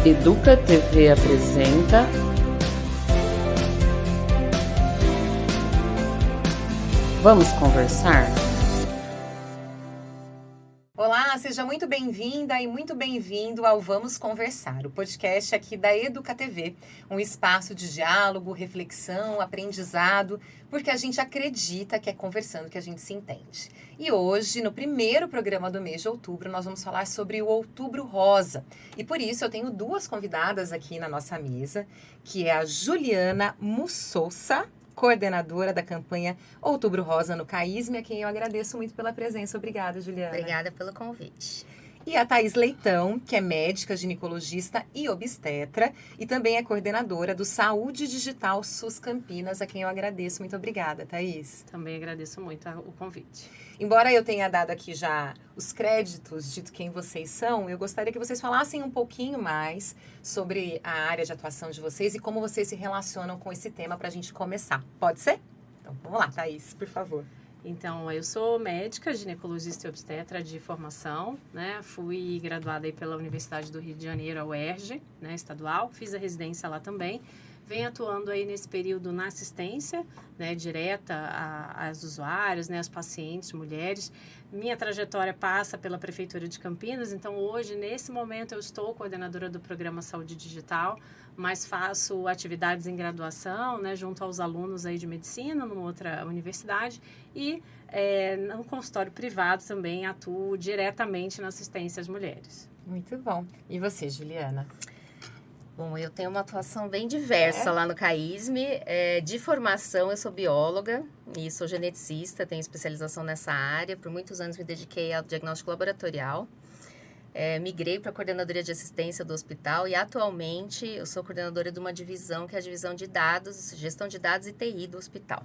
Educa TV apresenta Vamos Conversar? Olá, seja muito bem-vinda e muito bem-vindo ao Vamos Conversar, o podcast aqui da Educa TV, um espaço de diálogo, reflexão, aprendizado, porque a gente acredita que é conversando que a gente se entende. E hoje, no primeiro programa do mês de outubro, nós vamos falar sobre o Outubro Rosa. E por isso eu tenho duas convidadas aqui na nossa mesa, que é a Juliana Mussouça, coordenadora da campanha Outubro Rosa no CAISM, a quem eu agradeço muito pela presença. Obrigada, Juliana. Obrigada pelo convite. E a Thaís Leitão, que é médica, ginecologista e obstetra, e também é coordenadora do Saúde Digital SUS Campinas, a quem eu agradeço. Muito obrigada, Thaís. Também agradeço muito o convite. Embora eu tenha dado aqui já os créditos de quem vocês são, eu gostaria que vocês falassem um pouquinho mais sobre a área de atuação de vocês e como vocês se relacionam com esse tema para a gente começar. Pode ser? Então, vamos lá, Thaís, por favor. Então, eu sou médica, ginecologista e obstetra de formação, né? Fui graduada aí pela Universidade do Rio de Janeiro, a UERJ, né, estadual. Fiz a residência lá também. Venho atuando aí nesse período na assistência, né, direta às usuários, né, às pacientes, mulheres. Minha trajetória passa pela Prefeitura de Campinas, então hoje, nesse momento, eu estou coordenadora do programa Saúde Digital, mas faço atividades em graduação, né, junto aos alunos aí de medicina, numa outra universidade, e no consultório privado também atuo diretamente na assistência às mulheres. Muito bom. E você, Juliana? Bom, eu tenho uma atuação bem diversa lá no CAISM. De formação, eu sou bióloga e sou geneticista, tenho especialização nessa área. Por muitos anos me dediquei ao diagnóstico laboratorial. Migrei para a coordenadoria de assistência do hospital e atualmente eu sou coordenadora de uma divisão que é a divisão de dados, gestão de dados e TI do hospital.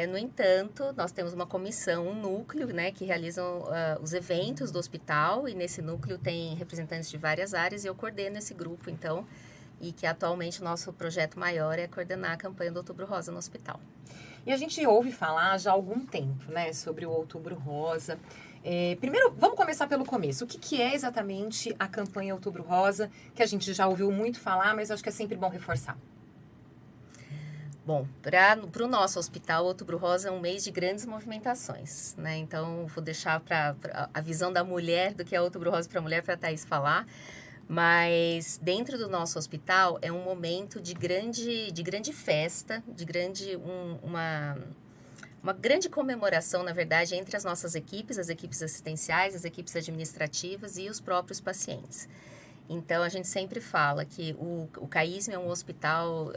No entanto, nós temos uma comissão, um núcleo, né, que realizam os eventos do hospital e nesse núcleo tem representantes de várias áreas e eu coordeno esse grupo, então, e que atualmente o nosso projeto maior é coordenar a campanha do Outubro Rosa no hospital. E a gente ouve falar já há algum tempo, né, sobre o Outubro Rosa. Primeiro, vamos começar pelo começo. O que é exatamente a campanha Outubro Rosa, que a gente já ouviu muito falar, mas acho que é sempre bom reforçar? Bom, para o nosso hospital, Outubro Rosa é um mês de grandes movimentações, né? Então, vou deixar para a visão da mulher do que é Outubro Rosa para a mulher, para a Thaís falar. Mas, dentro do nosso hospital, é um momento de grande festa, uma grande comemoração, na verdade, entre as nossas equipes, as equipes assistenciais, as equipes administrativas e os próprios pacientes. Então, a gente sempre fala que o CAISM é um hospital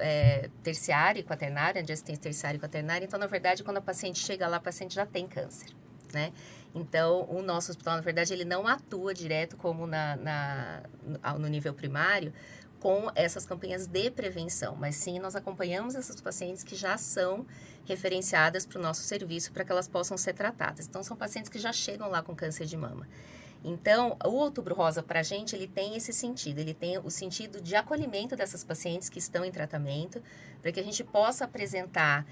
terciário e quaternário, de assistência terciária e quaternária. Então, na verdade, quando a paciente chega lá, a paciente já tem câncer, né? Então, o nosso hospital, na verdade, ele não atua direto como no nível primário com essas campanhas de prevenção. Mas sim, nós acompanhamos essas pacientes que já são referenciadas para o nosso serviço para que elas possam ser tratadas. Então, são pacientes que já chegam lá com câncer de mama. Então, o Outubro Rosa, para a gente, ele tem esse sentido. Ele tem o sentido de acolhimento dessas pacientes que estão em tratamento, para que a gente possa apresentar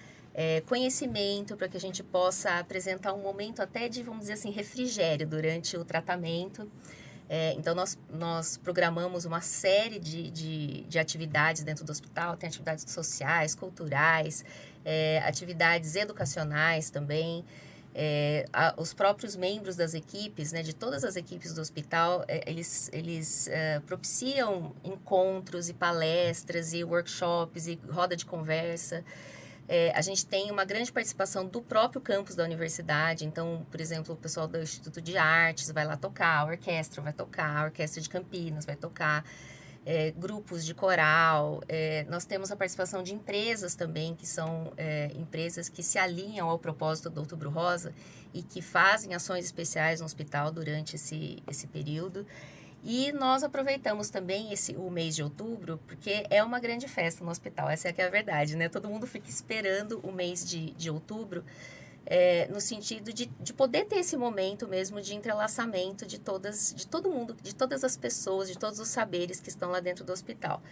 conhecimento, para que a gente possa apresentar um momento até de, vamos dizer assim, refrigério durante o tratamento. Então, nós programamos uma série de atividades dentro do hospital. Tem atividades sociais, culturais, atividades educacionais também. Os próprios membros das equipes, né, de todas as equipes do hospital, eles propiciam encontros e palestras e workshops e roda de conversa. A gente tem uma grande participação do próprio campus da universidade. Então, por exemplo, o pessoal do Instituto de Artes vai lá tocar, a orquestra vai tocar, a Orquestra de Campinas vai tocar, grupos de coral. Nós temos a participação de empresas também, que são empresas que se alinham ao propósito do Outubro Rosa e que fazem ações especiais no hospital durante esse período. E nós aproveitamos também o mês de outubro, porque é uma grande festa no hospital, essa é que é a verdade, né? Todo mundo fica esperando o mês de outubro, no sentido de poder ter esse momento mesmo de entrelaçamento de todo mundo, de todas as pessoas, de todos os saberes que estão lá dentro do hospital.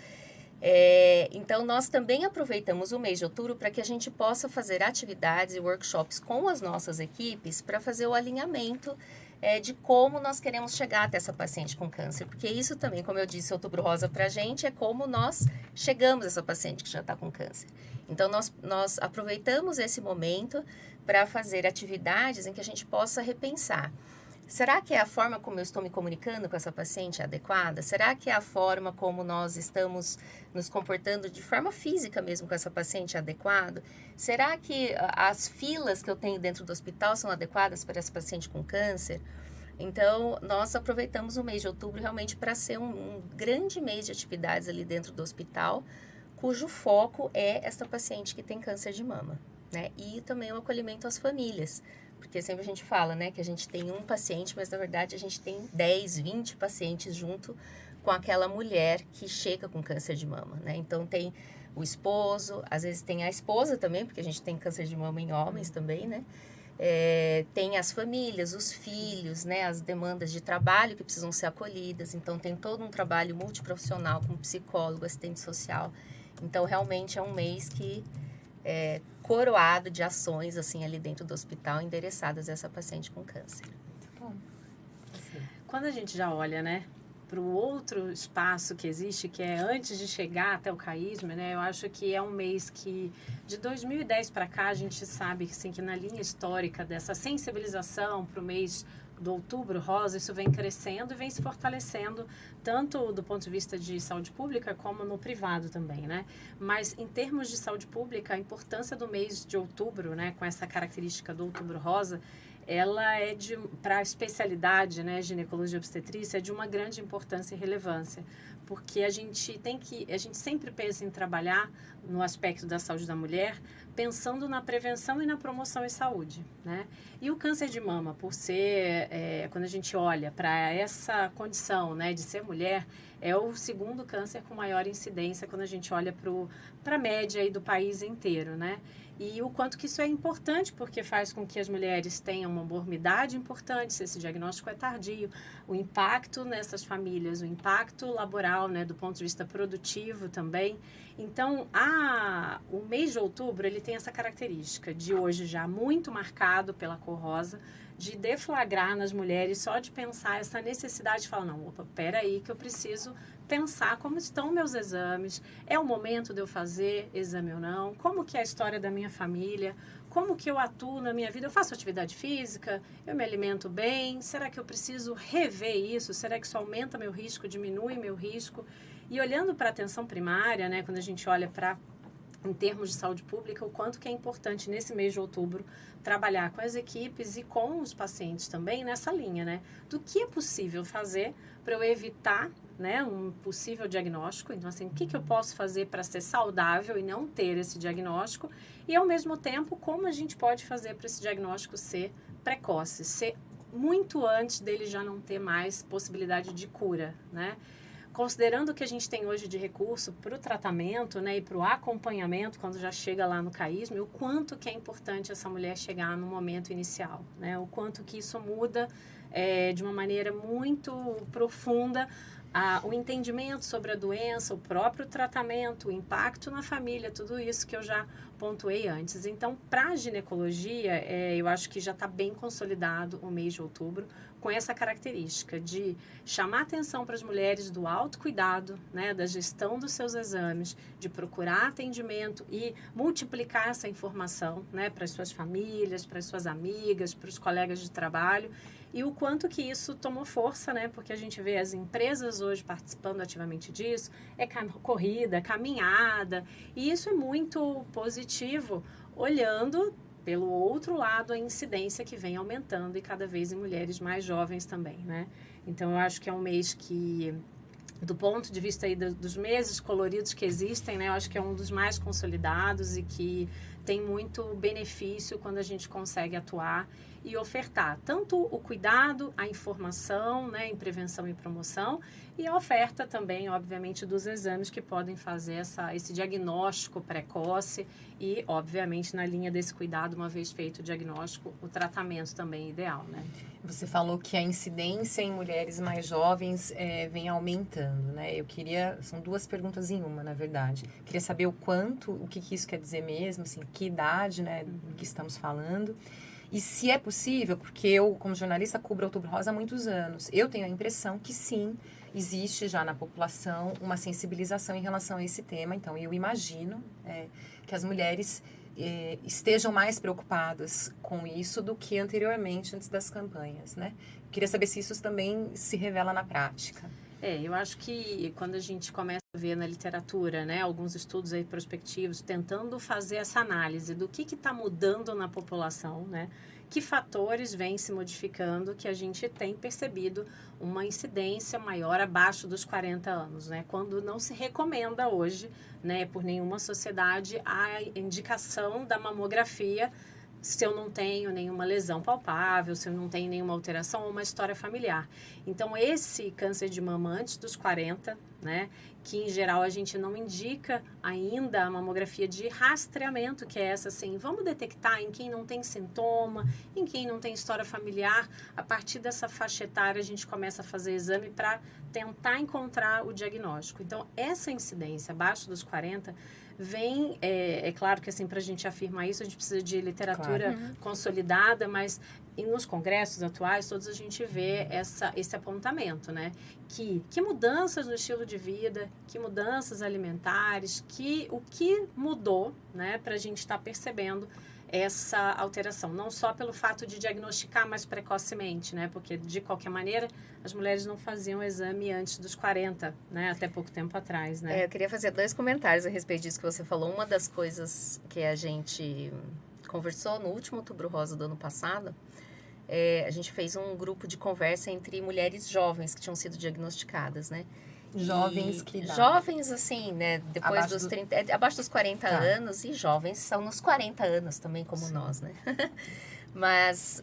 Então, nós também aproveitamos o mês de outubro para que a gente possa fazer atividades e workshops com as nossas equipes para fazer o alinhamento de como nós queremos chegar até essa paciente com câncer. Porque isso também, como eu disse, Outubro Rosa para a gente é como nós chegamos a essa paciente que já está com câncer. Então, nós aproveitamos esse momento para fazer atividades em que a gente possa repensar. Será que é a forma como eu estou me comunicando com essa paciente adequada? Será que é a forma como nós estamos nos comportando de forma física mesmo com essa paciente adequada? Será que as filas que eu tenho dentro do hospital são adequadas para essa paciente com câncer? Então, nós aproveitamos o mês de outubro realmente para ser um grande mês de atividades ali dentro do hospital, cujo foco é esta paciente que tem câncer de mama, né? E também o acolhimento às famílias. Porque sempre a gente fala, né, que a gente tem um paciente, mas na verdade a gente tem 10, 20 pacientes junto com aquela mulher que chega com câncer de mama, né? Então tem o esposo, às vezes tem a esposa também, porque a gente tem câncer de mama em homens também, né? Tem as famílias, os filhos, né, as demandas de trabalho que precisam ser acolhidas. Então tem todo um trabalho multiprofissional com psicólogo, assistente social. Então realmente é um mês que coroado de ações assim ali dentro do hospital endereçadas a essa paciente com câncer. Muito bom. Quando a gente já olha, né, para o outro espaço que existe, que é antes de chegar até o caísmo, né, eu acho que é um mês que, de 2010 para cá, a gente sabe assim, que na linha histórica dessa sensibilização para o mês do Outubro Rosa, isso vem crescendo e vem se fortalecendo, tanto do ponto de vista de saúde pública, como no privado também, né? Mas, em termos de saúde pública, a importância do mês de outubro, né, com essa característica do Outubro Rosa, ela é para a especialidade, né, ginecologia e obstetrícia, é de uma grande importância e relevância, porque a gente sempre pensa em trabalhar no aspecto da saúde da mulher, pensando na prevenção e na promoção em saúde, né? E o câncer de mama, por ser, quando a gente olha para essa condição, né, de ser mulher, é o segundo câncer com maior incidência quando a gente olha para a média aí do país inteiro, né? E o quanto que isso é importante, porque faz com que as mulheres tenham uma morbidade importante, se esse diagnóstico é tardio, o impacto nessas famílias, o impacto laboral, né, do ponto de vista produtivo também. Então, o mês de outubro, ele tem essa característica de hoje já muito marcado pela cor rosa, de deflagrar nas mulheres só de pensar essa necessidade de falar, não, opa, peraí que eu preciso pensar como estão meus exames, é o momento de eu fazer exame ou não, como que é a história da minha família, como que eu atuo na minha vida, eu faço atividade física, eu me alimento bem, será que eu preciso rever isso, será que isso aumenta meu risco, diminui meu risco? E olhando para a atenção primária, né, quando a gente olha em termos de saúde pública, o quanto que é importante nesse mês de outubro trabalhar com as equipes e com os pacientes também nessa linha, né? Do que é possível fazer para eu evitar, né, um possível diagnóstico. Então, assim, o que eu posso fazer para ser saudável e não ter esse diagnóstico? E, ao mesmo tempo, como a gente pode fazer para esse diagnóstico ser precoce, ser muito antes dele já não ter mais possibilidade de cura, né? Considerando o que a gente tem hoje de recurso para o tratamento, né, e para o acompanhamento, quando já chega lá no caísmo, e o quanto que é importante essa mulher chegar no momento inicial, né, o quanto que isso muda de uma maneira muito profunda o entendimento sobre a doença, o próprio tratamento, o impacto na família, tudo isso que eu já pontuei antes. Então, para a ginecologia, eu acho que já está bem consolidado o mês de outubro, com essa característica de chamar atenção para as mulheres do autocuidado, né, da gestão dos seus exames, de procurar atendimento e multiplicar essa informação, né, para as suas famílias, para as suas amigas, para os colegas de trabalho, e o quanto que isso tomou força, né, porque a gente vê as empresas hoje participando ativamente disso, corrida, caminhada, e isso é muito positivo, olhando pelo outro lado, a incidência que vem aumentando e cada vez em mulheres mais jovens também, né? Então, eu acho que é um mês que, do ponto de vista aí dos meses coloridos que existem, né? Eu acho que é um dos mais consolidados e que tem muito benefício quando a gente consegue atuar e ofertar tanto o cuidado, a informação, né, em prevenção e promoção, e a oferta também, obviamente, dos exames que podem fazer esse diagnóstico precoce e, obviamente, na linha desse cuidado, uma vez feito o diagnóstico, o tratamento também é ideal, né? Você falou que a incidência em mulheres mais jovens vem aumentando, né? São duas perguntas em uma, na verdade. Queria saber o que isso quer dizer mesmo, assim, que idade, né, do que estamos falando. E se é possível, porque eu, como jornalista, cubro Outubro Rosa há muitos anos, eu tenho a impressão que sim, existe já na população uma sensibilização em relação a esse tema. Então, eu imagino que as mulheres estejam mais preocupadas com isso do que anteriormente, antes das campanhas, né? Queria saber se isso também se revela na prática. Eu acho que quando a gente começa a ver na literatura, né, alguns estudos aí prospectivos, tentando fazer essa análise do que está mudando na população, né, que fatores vêm se modificando, que a gente tem percebido uma incidência maior abaixo dos 40 anos, né, quando não se recomenda hoje, né, por nenhuma sociedade, a indicação da mamografia se eu não tenho nenhuma lesão palpável, se eu não tenho nenhuma alteração ou uma história familiar. Então, esse câncer de mama antes dos 40, né, que em geral a gente não indica ainda a mamografia de rastreamento, que é essa assim, vamos detectar em quem não tem sintoma, em quem não tem história familiar. A partir dessa faixa etária, a gente começa a fazer exame para tentar encontrar o diagnóstico. Então, essa incidência abaixo dos 40 vem, é claro que assim, para a gente afirmar isso, a gente precisa de literatura consolidada, mas nos congressos atuais, todos a gente vê esse apontamento, né? Que mudanças no estilo de vida, que mudanças alimentares, o que mudou, né, para a gente estar percebendo essa alteração, não só pelo fato de diagnosticar mais precocemente, né, porque de qualquer maneira as mulheres não faziam exame antes dos 40, né, até pouco tempo atrás, né. Eu queria fazer 2 comentários a respeito disso que você falou. Uma das coisas que a gente conversou no último Outubro Rosa do ano passado, a gente fez um grupo de conversa entre mulheres jovens que tinham sido diagnosticadas, né. Jovens que idade? Jovens, assim, né? Depois Abaixo dos do... 30... abaixo dos 40 anos, e jovens são nos 40 anos também, como nós, né? Mas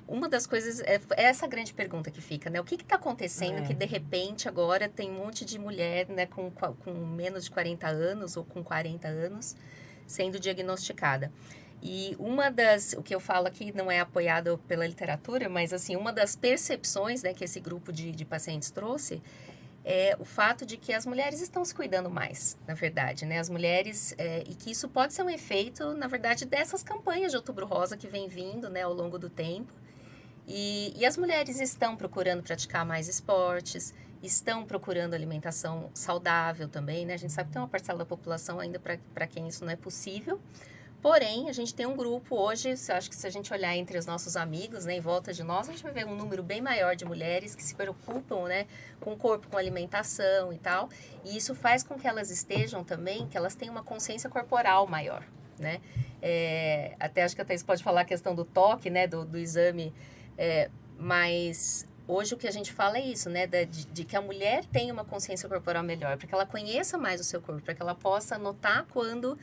uma das coisas... É essa grande pergunta que fica, né? O que está acontecendo que, de repente, agora tem um monte de mulher, né? Com menos de 40 anos ou com 40 anos sendo diagnosticada. E o que eu falo aqui não é apoiado pela literatura, mas, assim, uma das percepções, né, que esse grupo de pacientes trouxe é o fato de que as mulheres estão se cuidando mais, na verdade, né? As mulheres, e que isso pode ser um efeito, na verdade, dessas campanhas de Outubro Rosa que vem vindo, né, ao longo do tempo. E as mulheres estão procurando praticar mais esportes, estão procurando alimentação saudável também, né? A gente sabe que tem uma parcela da população ainda para quem isso não é possível. Porém, a gente tem um grupo hoje, acho que se a gente olhar entre os nossos amigos, né, em volta de nós, a gente vai ver um número bem maior de mulheres que se preocupam, né, com o corpo, com a alimentação e tal. E isso faz com que elas estejam também, que elas tenham uma consciência corporal maior, né. Até acho que a Thaís pode falar a questão do toque, né, do exame, mas hoje o que a gente fala é isso, né, de que a mulher tenha uma consciência corporal melhor, para que ela conheça mais o seu corpo, para que ela possa notar quando...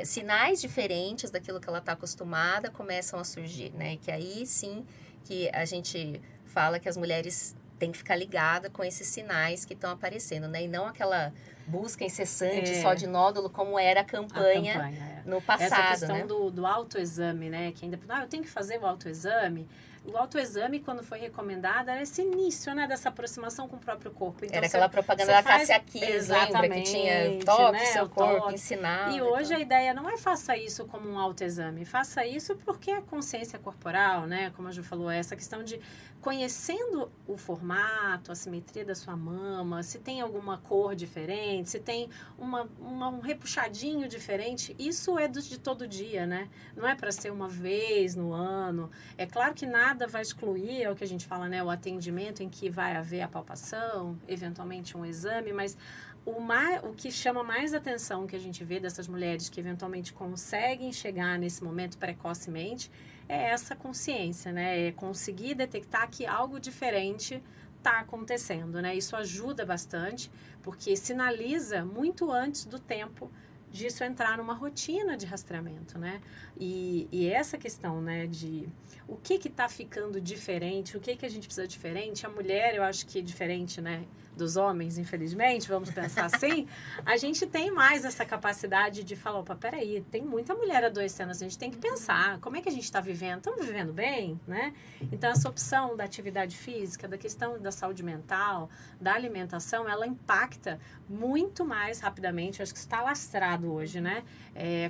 sinais diferentes daquilo que ela está acostumada começam a surgir, né? Que aí sim que a gente fala que as mulheres têm que ficar ligadas com esses sinais que estão aparecendo, né? E não aquela busca incessante só de nódulo como era a campanha no passado, essa questão, né? do autoexame, né? Que ainda, eu tenho que fazer o autoexame. O autoexame, quando foi recomendado, era esse início, né, dessa aproximação com o próprio corpo. Então, era aquela propaganda da Cássia Kiss, lembra? Que tinha toque, né, seu corpo, toque. ensinar. E hoje a ideia não é faça isso como um autoexame, faça isso porque a consciência corporal, né, como a Ju falou, essa questão de conhecendo o formato, a simetria da sua mama, se tem alguma cor diferente, se tem um repuxadinho diferente, isso é de todo dia, né? Não é para ser uma vez no ano. É claro que nada vai excluir, é o que a gente fala, né? O atendimento em que vai haver a palpação, eventualmente um exame, mas o que chama mais atenção que a gente vê dessas mulheres que eventualmente conseguem chegar nesse momento precocemente é essa consciência, né? É conseguir detectar que algo diferente está acontecendo, né? Isso ajuda bastante, porque sinaliza muito antes do tempo disso entrar numa rotina de rastreamento, né? E essa questão, né, de o que está ficando diferente, o que a gente precisa diferente, a mulher, eu acho que é diferente, né? dos homens, infelizmente, vamos pensar assim, a gente tem mais essa capacidade de falar, opa, peraí, tem muita mulher adoecendo, a gente tem que pensar, como é que a gente está vivendo? Estamos vivendo bem, né? Então, essa opção da atividade física, da questão da saúde mental, da alimentação, ela impacta muito mais rapidamente, eu acho que está lastrado hoje, né?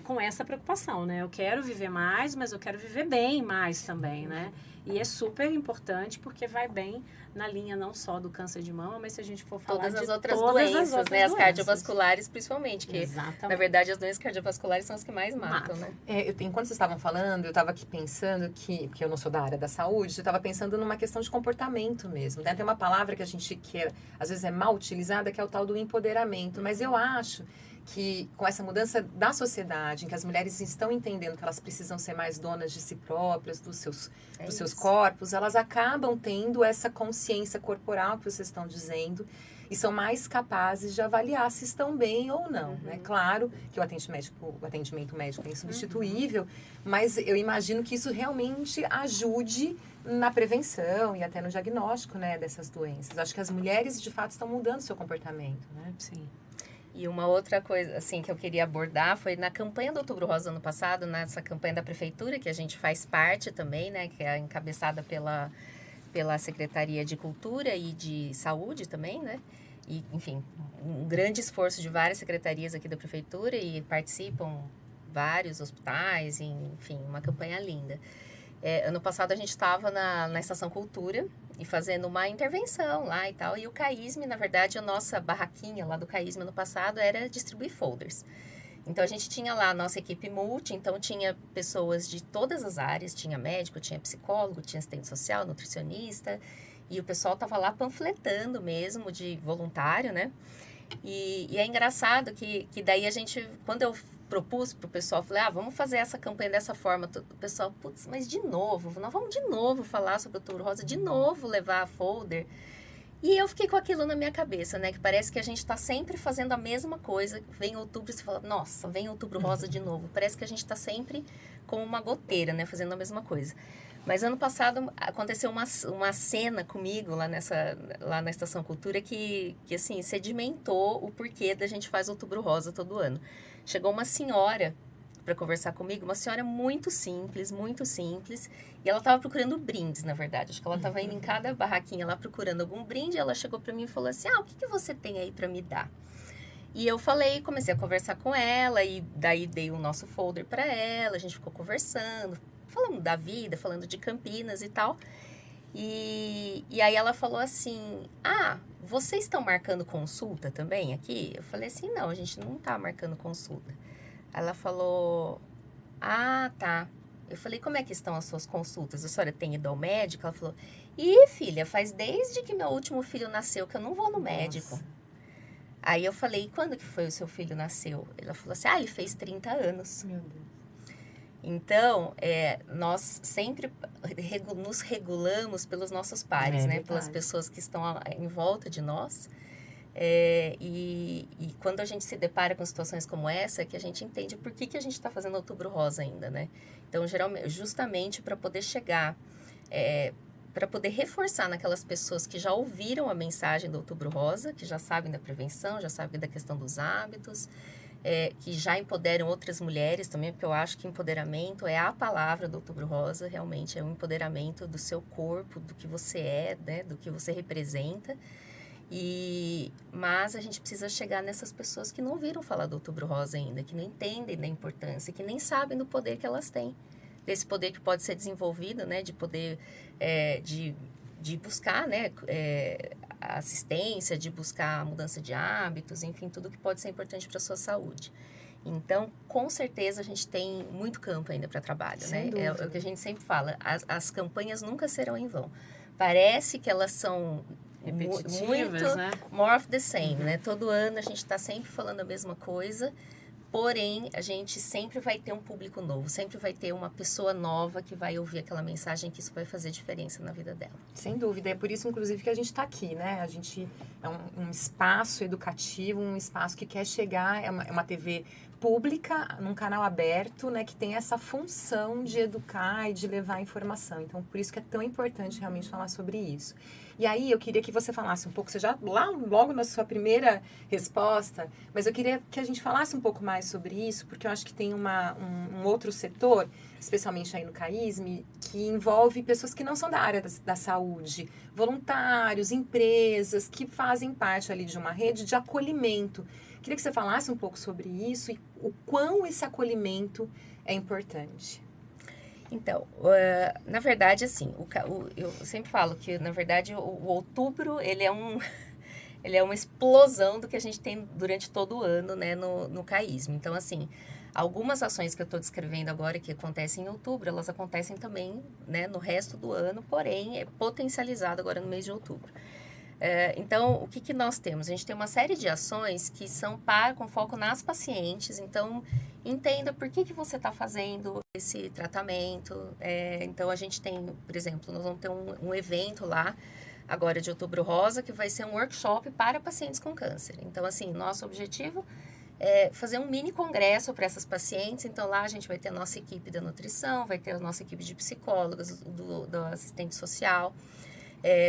Com essa preocupação, né? Eu quero viver mais, mas eu quero viver bem mais também, né? E é super importante porque vai bem na linha não só do câncer de mama, mas se a gente for falar todas de as outras todas doenças, as outras né? As doenças. cardiovasculares, principalmente, que Exatamente. na verdade as doenças cardiovasculares são as que mais matam, né? Enquanto vocês estavam falando, eu estava aqui pensando porque eu não sou da área da saúde, eu estava pensando numa questão de comportamento mesmo, né? Tem uma palavra que às vezes é mal utilizada, que é o tal do empoderamento, mas eu acho que com essa mudança da sociedade, em que as mulheres estão entendendo que elas precisam ser mais donas de si próprias, dos seus corpos, elas acabam tendo essa consciência corporal que vocês estão dizendo e são mais capazes de avaliar se estão bem ou não, né? Claro que o atendimento médico é insubstituível, mas eu imagino que isso realmente ajude na prevenção e até no diagnóstico, né, dessas doenças. Acho que as mulheres, de fato, estão mudando seu comportamento, né? Sim. E uma outra coisa, assim, que eu queria abordar foi na campanha do Outubro Rosa ano passado, nessa campanha da prefeitura, que a gente faz parte também, né, que é encabeçada pela Secretaria de Cultura e de Saúde também, né, e, enfim, um grande esforço de várias secretarias aqui da prefeitura e participam vários hospitais, enfim, uma campanha linda. Ano passado a gente estava na Estação Cultura e fazendo uma intervenção lá e tal. E o CAISM, na verdade, a nossa barraquinha lá do CAISM ano passado era distribuir folders. Então, a gente tinha lá a nossa equipe multi, então tinha pessoas de todas as áreas, tinha médico, tinha psicólogo, tinha assistente social, nutricionista, e o pessoal estava lá panfletando mesmo, de voluntário, né? E é engraçado que daí a gente, quando eu propus pro pessoal, falei, vamos fazer essa campanha dessa forma. O pessoal, putz, mas de novo, nós vamos de novo falar sobre o Outubro Rosa, de novo levar a folder. E eu fiquei com aquilo na minha cabeça, né? Que parece que a gente está sempre fazendo a mesma coisa. Vem outubro e você fala, nossa, vem Outubro Rosa de novo. Parece que a gente está sempre como uma goteira, né? Fazendo a mesma coisa. Mas ano passado aconteceu uma cena comigo lá na Estação Cultura que assim, sedimentou o porquê da gente faz Outubro Rosa todo ano. Chegou uma senhora para conversar comigo, uma senhora muito simples, e ela estava procurando brindes, na verdade. Acho que ela estava indo em cada barraquinha lá procurando algum brinde, e ela chegou para mim e falou assim, o que você tem aí para me dar? E eu comecei a conversar com ela, e daí dei o nosso folder para ela, a gente ficou conversando, falando da vida, falando de Campinas e tal. E aí ela falou assim, vocês estão marcando consulta também aqui? Eu falei assim, não, a gente não está marcando consulta. Ela falou, tá. Eu falei, como é que estão as suas consultas? A senhora tem ido ao médico? Ela falou, filha, faz desde que meu último filho nasceu que eu não vou no médico. Nossa. Aí eu falei, quando que foi o seu filho nasceu? Ela falou assim, ele fez 30 anos. Meu Deus. Então, nós sempre nos regulamos pelos nossos pares, né? Pelas pessoas que estão em volta de nós. E quando a gente se depara com situações como essa, que a gente entende por que a gente está fazendo Outubro Rosa ainda, né? Então, geralmente, justamente para poder chegar, para poder reforçar naquelas pessoas que já ouviram a mensagem do Outubro Rosa, que já sabem da prevenção, já sabem da questão dos hábitos, que já empoderam outras mulheres também, porque eu acho que empoderamento é a palavra do Outubro Rosa, realmente é um empoderamento do seu corpo, do que você é, né? Do que você representa. Mas a gente precisa chegar nessas pessoas que não ouviram falar do Outubro Rosa ainda, que não entendem da importância, que nem sabem do poder que elas têm. Desse poder que pode ser desenvolvido, né? De poder, de buscar, né? Assistência, de buscar mudança de hábitos, enfim, tudo que pode ser importante para a sua saúde. Então, com certeza, a gente tem muito campo ainda para trabalho, né? É o que a gente sempre fala, as campanhas nunca serão em vão. Parece que elas são muito, né? More of the same, né? Todo ano a gente está sempre falando a mesma coisa, porém, a gente sempre vai ter um público novo, sempre vai ter uma pessoa nova que vai ouvir aquela mensagem, que isso vai fazer diferença na vida dela. Sem dúvida, é por isso, inclusive, que a gente está aqui, né? A gente é um espaço educativo, um espaço que quer chegar, é uma TV pública, num canal aberto, né, que tem essa função de educar e de levar informação. Então, por isso que é tão importante realmente falar sobre isso. E aí, eu queria que você falasse um pouco, você já lá logo na sua primeira resposta, mas eu queria que a gente falasse um pouco mais sobre isso, porque eu acho que tem um outro setor, especialmente aí no CAISM, que envolve pessoas que não são da área da saúde, voluntários, empresas, que fazem parte ali de uma rede de acolhimento. Queria que você falasse um pouco sobre isso e o quão esse acolhimento é importante. Então, na verdade, assim, eu sempre falo que, na verdade, o outubro, ele é uma explosão do que a gente tem durante todo o ano, né, no CAISM. Então, assim, algumas ações que eu estou descrevendo agora que acontecem em outubro, elas acontecem também, né, no resto do ano, porém, é potencializado agora no mês de outubro. Então, o que nós temos? A gente tem uma série de ações que são com foco nas pacientes. Então, entenda por que você está fazendo esse tratamento. Então, a gente tem, por exemplo, nós vamos ter um evento lá, agora de Outubro Rosa, que vai ser um workshop para pacientes com câncer. Então, assim, nosso objetivo é fazer um mini congresso para essas pacientes. Então, lá a gente vai ter a nossa equipe da nutrição, vai ter a nossa equipe de psicólogas, do assistente social,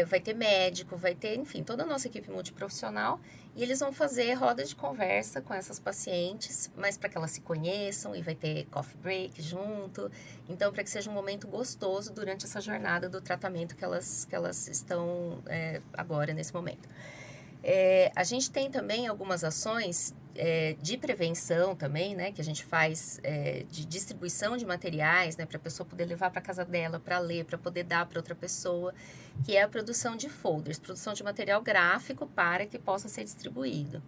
vai ter médico, vai ter, enfim, toda a nossa equipe multiprofissional, e eles vão fazer rodas de conversa com essas pacientes, mas para que elas se conheçam, e vai ter coffee break junto, então para que seja um momento gostoso durante essa jornada do tratamento que elas estão agora, nesse momento. A gente tem também algumas ações de prevenção também, né, que a gente faz de distribuição de materiais, né, para a pessoa poder levar para casa dela, para ler, para poder dar para outra pessoa, que é a produção de folders, produção de material gráfico para que possa ser distribuído.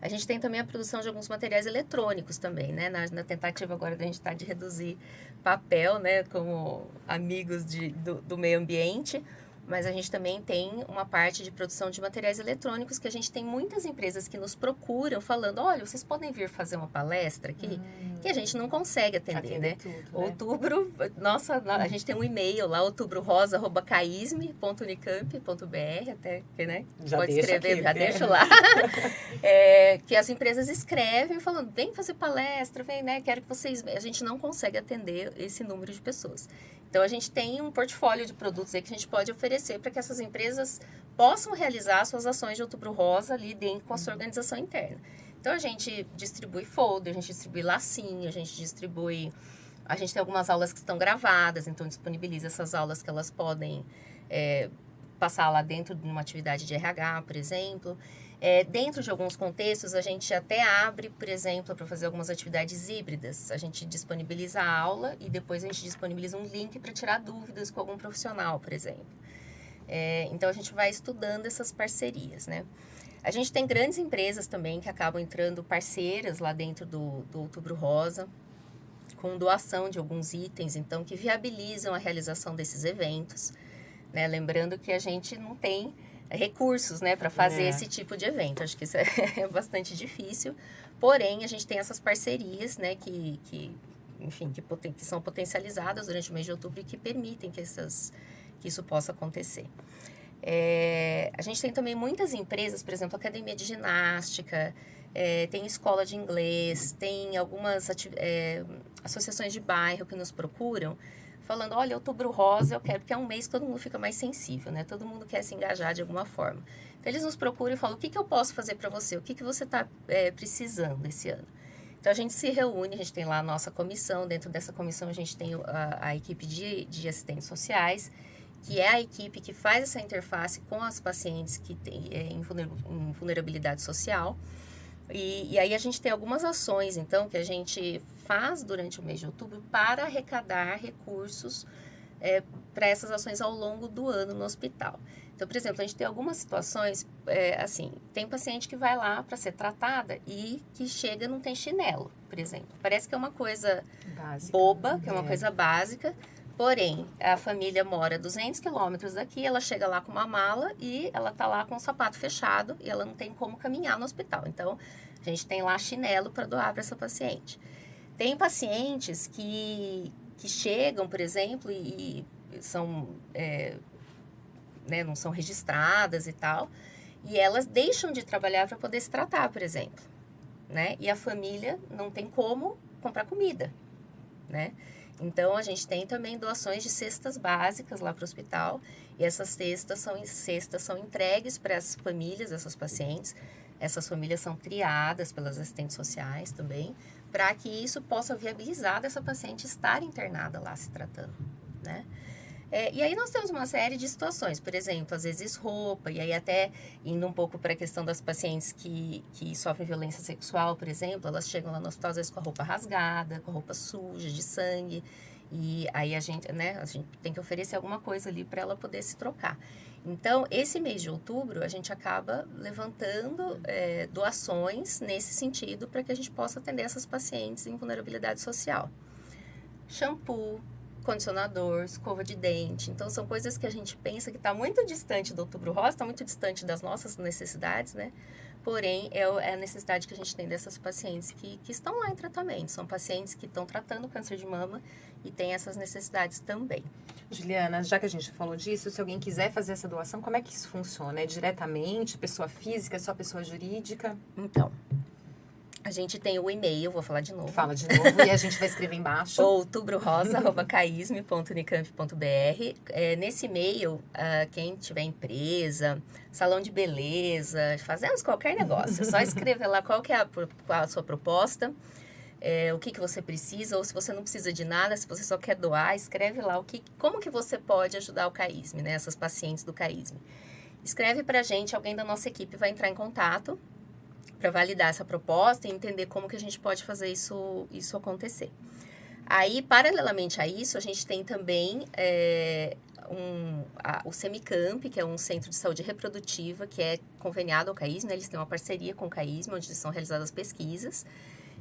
A gente tem também a produção de alguns materiais eletrônicos também, né, na tentativa agora da gente estar de reduzir papel, né, como amigos do meio ambiente. Mas a gente também tem uma parte de produção de materiais eletrônicos, que a gente tem muitas empresas que nos procuram falando, olha, vocês podem vir fazer uma palestra aqui, que a gente não consegue atender, né? Tudo, né? Outubro, nossa, a gente tem um e-mail lá, outubrorosa@caisme.unicamp.br, até que, né? Já pode deixa escrever, aqui, já né? deixo lá. Que as empresas escrevem falando, vem fazer palestra, vem, né? Quero que vocês... A gente não consegue atender esse número de pessoas. Então, a gente tem um portfólio de produtos aí que a gente pode oferecer para que essas empresas possam realizar suas ações de Outubro Rosa ali dentro com a sua organização interna. Então, a gente distribui folder, a gente distribui lacinho, a gente tem algumas aulas que estão gravadas, então disponibiliza essas aulas que elas podem passar lá dentro de uma atividade de RH, por exemplo. Dentro de alguns contextos, a gente até abre, por exemplo, para fazer algumas atividades híbridas. A gente disponibiliza a aula e depois a gente disponibiliza um link para tirar dúvidas com algum profissional, por exemplo. Então, a gente vai estudando essas parcerias, né? A gente tem grandes empresas também que acabam entrando parceiras lá dentro do Outubro Rosa, com doação de alguns itens, então, que viabilizam a realização desses eventos, né? Lembrando que a gente não tem recursos, né, para fazer esse tipo de evento. Acho que isso é bastante difícil, porém, a gente tem essas parcerias, né, que são potencializadas durante o mês de outubro e que permitem que isso possa acontecer. A gente tem também muitas empresas, por exemplo, academia de ginástica, tem escola de inglês, tem algumas associações de bairro que nos procuram, falando, olha, Outubro Rosa eu quero, porque é um mês que todo mundo fica mais sensível, né? Todo mundo quer se engajar de alguma forma. Então, eles nos procuram e falam, o que eu posso fazer para você? O que você está precisando esse ano? Então, a gente se reúne, a gente tem lá a nossa comissão, dentro dessa comissão a gente tem a equipe de assistentes sociais, que é a equipe que faz essa interface com as pacientes que têm em vulnerabilidade social. E aí a gente tem algumas ações, então, que a gente faz durante o mês de outubro para arrecadar recursos para essas ações ao longo do ano no hospital. Então, por exemplo, a gente tem algumas situações, assim, tem paciente que vai lá para ser tratada e que chega e não tem chinelo, por exemplo. Parece que é uma coisa boba, que é uma coisa básica, porém, a família mora 200 quilômetros daqui, ela chega lá com uma mala e ela está lá com o sapato fechado e ela não tem como caminhar no hospital. Então, a gente tem lá chinelo para doar para essa paciente. Tem pacientes que chegam, por exemplo, e são, não são registradas e tal, e elas deixam de trabalhar para poder se tratar, por exemplo. né? E a família não tem como comprar comida, né? Então, a gente tem também doações de cestas básicas lá para o hospital. E essas cestas são entregues para as famílias dessas pacientes. Essas famílias são triadas pelas assistentes sociais também, para que isso possa viabilizar dessa paciente estar internada lá se tratando, né? E aí nós temos uma série de situações, por exemplo, às vezes roupa, e aí até indo um pouco para a questão das pacientes que sofrem violência sexual, por exemplo, elas chegam lá no hospital às vezes com a roupa rasgada, com a roupa suja, de sangue, e aí a gente tem que oferecer alguma coisa ali para ela poder se trocar. Então, esse mês de outubro, a gente acaba levantando doações nesse sentido para que a gente possa atender essas pacientes em vulnerabilidade social. Shampoo, condicionador, escova de dente. Então, são coisas que a gente pensa que está muito distante do Outubro Rosa, está muito distante das nossas necessidades, né? Porém, é a necessidade que a gente tem dessas pacientes que estão lá em tratamento. São pacientes que estão tratando câncer de mama e têm essas necessidades também. Juliana, já que a gente falou disso, se alguém quiser fazer essa doação, como é que isso funciona? É diretamente, pessoa física, só pessoa jurídica? Então, a gente tem o e-mail, vou falar de novo. Fala de novo e a gente vai escrever embaixo. outubrorosa@caisme.unicamp.br. Nesse e-mail, quem tiver empresa, salão de beleza, fazemos qualquer negócio. É só escrever lá qual é a sua proposta, o que você precisa, ou se você não precisa de nada, se você só quer doar, escreve lá como que você pode ajudar o CAISM, né? Essas pacientes do CAISM. Escreve pra gente, alguém da nossa equipe vai entrar em contato para validar essa proposta e entender como que a gente pode fazer isso acontecer. Aí, paralelamente a isso, a gente tem também o Semicamp, que é um centro de saúde reprodutiva, que é conveniado ao CAISM, né? Eles têm uma parceria com o CAISM, onde são realizadas pesquisas.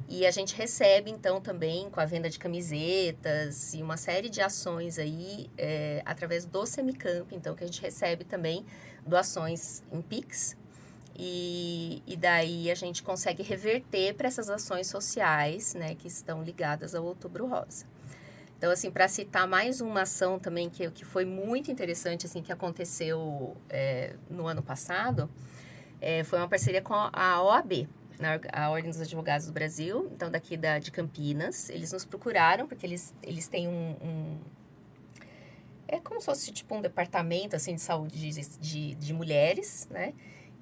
E a gente recebe, então, também com a venda de camisetas e uma série de ações aí, através do Semicamp, então, que a gente recebe também doações em Pix. E daí a gente consegue reverter para essas ações sociais, né, que estão ligadas ao Outubro Rosa. Então, assim, para citar mais uma ação também que foi muito interessante, assim, que aconteceu no ano passado, foi uma parceria com a OAB, a Ordem dos Advogados do Brasil, então daqui de Campinas. Eles nos procuraram porque eles têm é como se fosse tipo um departamento, assim, de saúde de mulheres, né?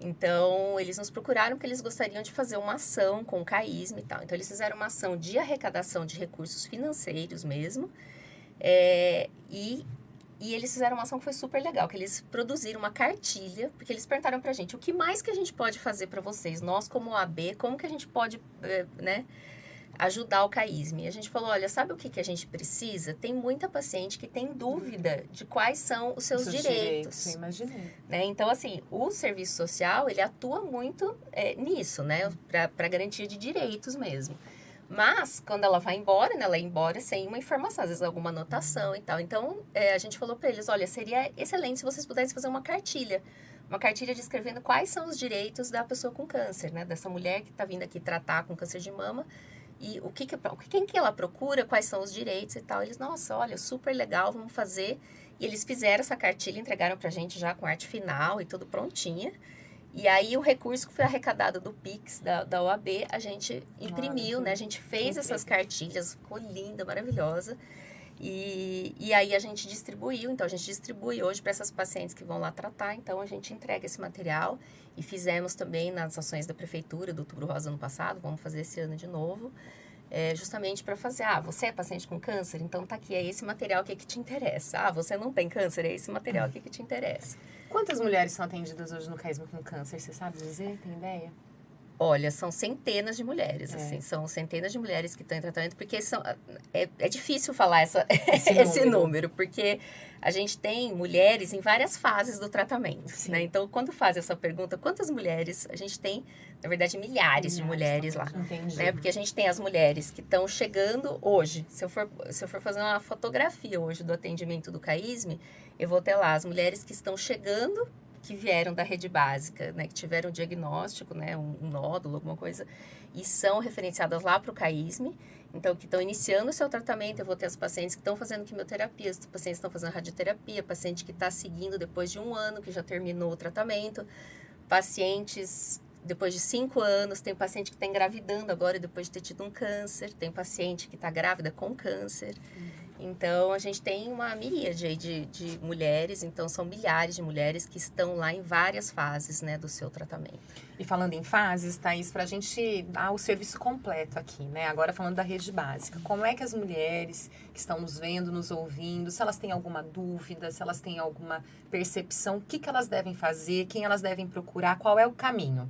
Então, eles nos procuraram porque eles gostariam de fazer uma ação com o CAISM e tal. Então, eles fizeram uma ação de arrecadação de recursos financeiros mesmo. E eles fizeram uma ação que foi super legal, que eles produziram uma cartilha, porque eles perguntaram pra gente, o que mais que a gente pode fazer para vocês? Nós, como OAB, como que a gente pode, ajudar o CAISM? E a gente falou, olha, sabe o que a gente precisa? Tem muita paciente que tem dúvida de quais são os seus direitos. Eu imaginei. Né? Então, assim, o serviço social, ele atua muito nisso, né? Para garantia de direitos mesmo. Mas, quando ela vai embora, né? Ela é embora sem uma informação, às vezes alguma anotação e tal. Então, a gente falou para eles, olha, seria excelente se vocês pudessem fazer uma cartilha descrevendo quais são os direitos da pessoa com câncer, né? Dessa mulher que está vindo aqui tratar com câncer de mama. E quem que ela procura, quais são os direitos e tal. Eles, nossa, olha, super legal, vamos fazer. E eles fizeram essa cartilha, entregaram pra gente já com arte final e tudo prontinha. E aí, o recurso que foi arrecadado do Pix, da OAB, a gente imprimiu, né? A gente fez essas cartilhas, ficou linda, maravilhosa. E aí, a gente distribuiu. Então, a gente distribui hoje para essas pacientes que vão lá tratar. Então, a gente entrega esse material. E fizemos também nas ações da Prefeitura do Outubro Rosa ano passado. Vamos fazer esse ano de novo. Justamente para fazer, você é paciente com câncer? Então, tá aqui, é esse material aqui que te interessa. Você não tem câncer? É esse material aqui que te interessa. Quantas mulheres são atendidas hoje no CAISM com câncer? Você sabe dizer? Tem ideia? Olha, são centenas de mulheres, assim, são centenas de mulheres que estão em tratamento, porque é difícil falar esse número, porque a gente tem mulheres em várias fases do tratamento, né? Então, quando faz essa pergunta, quantas mulheres, a gente tem, na verdade, milhares de mulheres lá. Entendi. Né? Porque a gente tem as mulheres que estão chegando hoje, se eu for fazer uma fotografia hoje do atendimento do CAISM, eu vou ter lá as mulheres que estão chegando, que vieram da rede básica, né, que tiveram um diagnóstico, né, um nódulo, alguma coisa, e são referenciadas lá para o CAISM, então, que estão iniciando o seu tratamento. Eu vou ter as pacientes que estão fazendo quimioterapia, as pacientes que estão fazendo radioterapia, paciente que está seguindo depois de 1 ano, que já terminou o tratamento, pacientes depois de 5 anos, tem paciente que está engravidando agora depois de ter tido um câncer, tem paciente que está grávida com câncer. Então, a gente tem uma miríade aí de mulheres, então são milhares de mulheres que estão lá em várias fases, né, do seu tratamento. E falando em fases, Thaís, para a gente dar o serviço completo aqui, né? Agora falando da rede básica, como é que as mulheres que estão nos vendo, nos ouvindo, se elas têm alguma dúvida, se elas têm alguma percepção, o que elas devem fazer, quem elas devem procurar, qual é o caminho?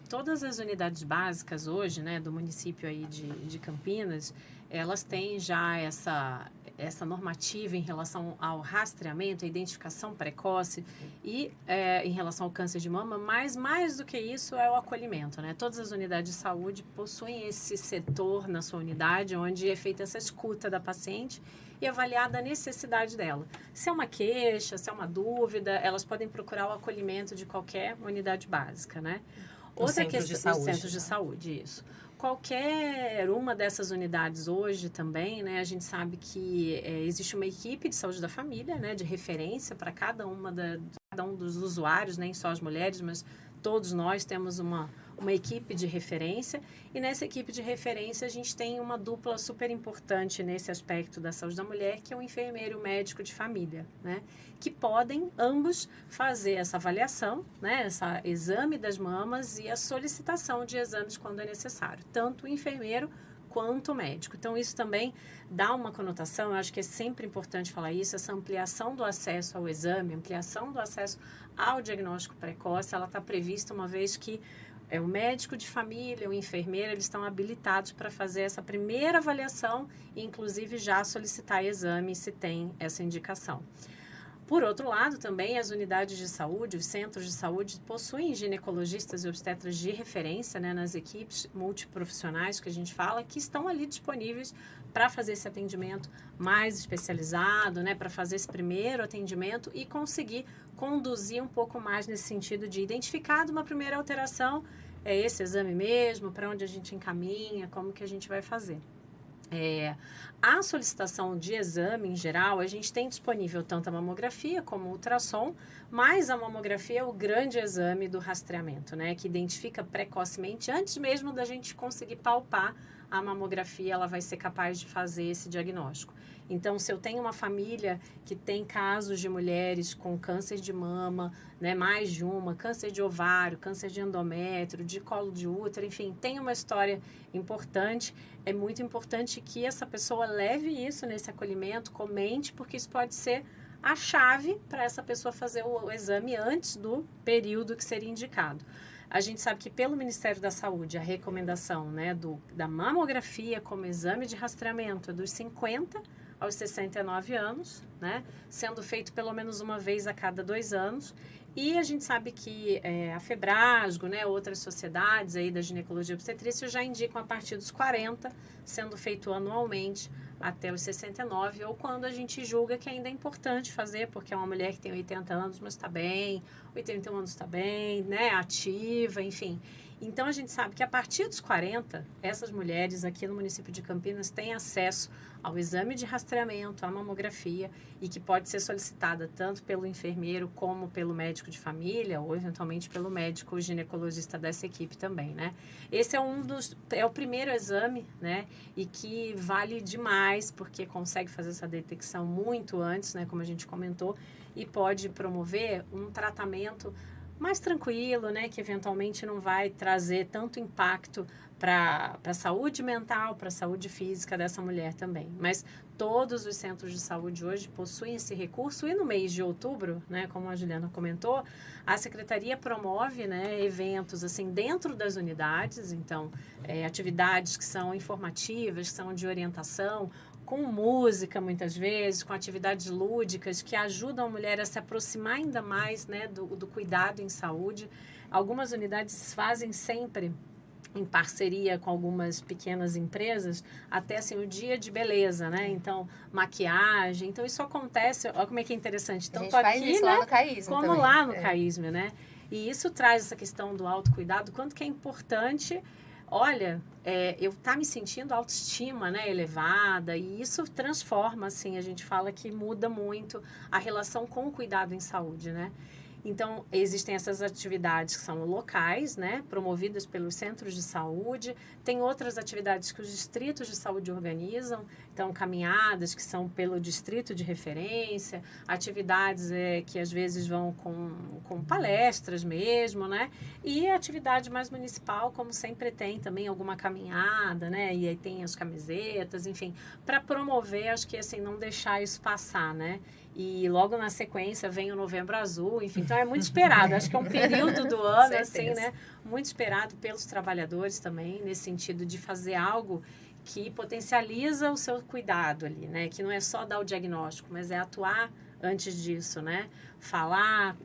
Todas as unidades básicas hoje, né, do município aí de Campinas, elas têm já essa normativa em relação ao rastreamento, a identificação precoce e em relação ao câncer de mama, mas mais do que isso é o acolhimento, né? Todas as unidades de saúde possuem esse setor na sua unidade onde é feita essa escuta da paciente e avaliada a necessidade dela. Se é uma queixa, se é uma dúvida, elas podem procurar o acolhimento de qualquer unidade básica, né? Outra questão, os centros de saúde, isso. Qualquer uma dessas unidades hoje também, né, a gente sabe que existe uma equipe de saúde da família, né, de referência para cada um dos usuários, nem só as mulheres, mas todos nós temos uma equipe de referência, e nessa equipe de referência a gente tem uma dupla super importante nesse aspecto da saúde da mulher, que é o enfermeiro e o médico de família, né, que podem ambos fazer essa avaliação, né, esse exame das mamas e a solicitação de exames quando é necessário, tanto o enfermeiro quanto o médico. Então, isso também dá uma conotação, eu acho que é sempre importante falar isso, essa ampliação do acesso ao exame, ampliação do acesso ao diagnóstico precoce, ela está prevista uma vez que o médico de família, o enfermeiro, eles estão habilitados para fazer essa primeira avaliação e, inclusive, já solicitar exame se tem essa indicação. Por outro lado, também as unidades de saúde, os centros de saúde, possuem ginecologistas e obstetras de referência, né, nas equipes multiprofissionais que a gente fala, que estão ali disponíveis para fazer esse atendimento mais especializado, né, para fazer esse primeiro atendimento e conseguir conduzir um pouco mais nesse sentido de identificar de uma primeira alteração, é esse exame mesmo, para onde a gente encaminha, como que a gente vai fazer. A solicitação de exame, em geral, a gente tem disponível tanto a mamografia como o ultrassom, mas a mamografia é o grande exame do rastreamento, né? Que identifica precocemente, antes mesmo da gente conseguir palpar a mamografia, ela vai ser capaz de fazer esse diagnóstico. Então, se eu tenho uma família que tem casos de mulheres com câncer de mama, né, mais de uma, câncer de ovário, câncer de endométrio, de colo de útero, enfim, tem uma história importante, é muito importante que essa pessoa leve isso nesse acolhimento, comente, porque isso pode ser a chave para essa pessoa fazer o exame antes do período que seria indicado. A gente sabe que pelo Ministério da Saúde, a recomendação, né, da mamografia como exame de rastreamento é dos 50 aos 69 anos, né, sendo feito pelo menos uma vez a cada 2 anos. E a gente sabe que a Febrasgo, né, outras sociedades aí da ginecologia e obstetrícia já indicam a partir dos 40, sendo feito anualmente até os 69, ou quando a gente julga que ainda é importante fazer, porque é uma mulher que tem 80 anos, mas está bem, 81 anos está bem, né, ativa, enfim. Então, a gente sabe que a partir dos 40, essas mulheres aqui no município de Campinas têm acesso ao exame de rastreamento, à mamografia, e que pode ser solicitada tanto pelo enfermeiro como pelo médico de família, ou eventualmente pelo médico ginecologista dessa equipe também, né? Esse é o primeiro exame, né? E que vale demais, porque consegue fazer essa detecção muito antes, né? Como a gente comentou, e pode promover um tratamento mais tranquilo, né, que eventualmente não vai trazer tanto impacto para a saúde mental, para a saúde física dessa mulher também. Mas todos os centros de saúde hoje possuem esse recurso, e no mês de outubro, né, como a Juliana comentou, a Secretaria promove, né, eventos assim dentro das unidades, então atividades que são informativas, que são de orientação, com música muitas vezes, com atividades lúdicas que ajudam a mulher a se aproximar ainda mais, né, do cuidado em saúde. Algumas unidades fazem sempre em parceria com algumas pequenas empresas, até assim o dia de beleza, né? Então, maquiagem. Então, isso acontece, olha como é que é interessante. Tanto a gente faz aqui, isso né, lá no CAISM como também. lá no CAISM, né? E isso traz essa questão do autocuidado, quanto que é importante. Olha, eu tá me sentindo autoestima, né, elevada, e isso transforma, assim, a gente fala que muda muito a relação com o cuidado em saúde, né? Então, existem essas atividades que são locais, né, promovidas pelos centros de saúde. Tem outras atividades que os distritos de saúde organizam. Então, caminhadas que são pelo distrito de referência, atividades que às vezes vão com palestras mesmo, né? E atividade mais municipal, como sempre tem também alguma caminhada, né? E aí tem as camisetas, enfim, para promover, acho que assim, não deixar isso passar, né? E logo na sequência vem o Novembro Azul, enfim, então é muito esperado. Acho que é um período do ano, assim, né? Muito esperado pelos trabalhadores também, nesse sentido de fazer algo que potencializa o seu cuidado ali, né? Que não é só dar o diagnóstico, mas é atuar antes disso, né? Falar,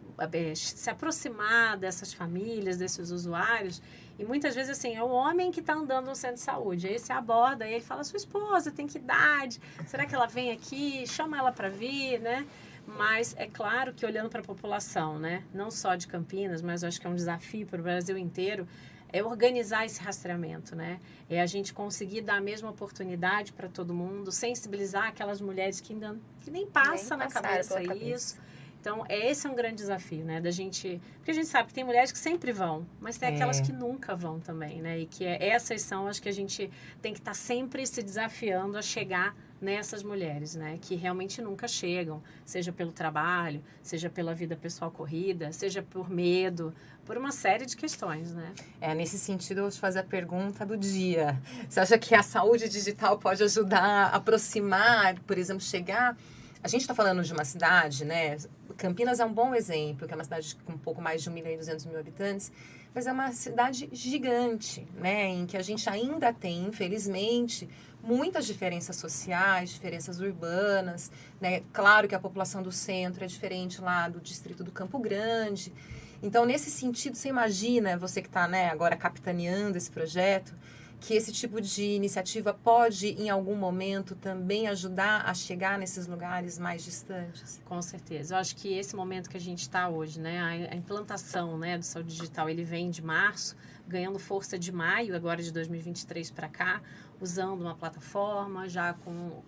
se aproximar dessas famílias, desses usuários. E muitas vezes, assim, é o homem que está andando no centro de saúde. Aí você aborda e ele fala, sua esposa tem que idade? Será que ela vem aqui? Chama ela para vir, né? Mas é claro que olhando para a população, né? Não só de Campinas, mas eu acho que é um desafio para o Brasil inteiro, é organizar esse rastreamento, né? É a gente conseguir dar a mesma oportunidade para todo mundo, sensibilizar aquelas mulheres que nem passa na cabeça isso. Então, esse é um grande desafio, né? Da gente... Porque a gente sabe que tem mulheres que sempre vão, mas tem aquelas que nunca vão também, né? E que essas são as que a gente tem que estar sempre se desafiando a chegar nessas mulheres, né? Que realmente nunca chegam, seja pelo trabalho, seja pela vida pessoal corrida, seja por medo, por uma série de questões, né? Nesse sentido, eu vou te fazer a pergunta do dia. Você acha que a saúde digital pode ajudar a aproximar, por exemplo, chegar... A gente está falando de uma cidade, né? Campinas é um bom exemplo, que é uma cidade com um pouco mais de 1.200.000 habitantes, mas é uma cidade gigante, né? Em que a gente ainda tem, infelizmente, muitas diferenças sociais, diferenças urbanas, né? Claro que a população do centro é diferente lá do distrito do Campo Grande. Então, nesse sentido, você imagina, você que está, né, agora capitaneando esse projeto, que esse tipo de iniciativa pode, em algum momento, também ajudar a chegar nesses lugares mais distantes? Com certeza. Eu acho que esse momento que a gente está hoje, né, a implantação, né, do saúde digital, ele vem de março, ganhando força de maio, agora de 2023 para cá, usando uma plataforma, já com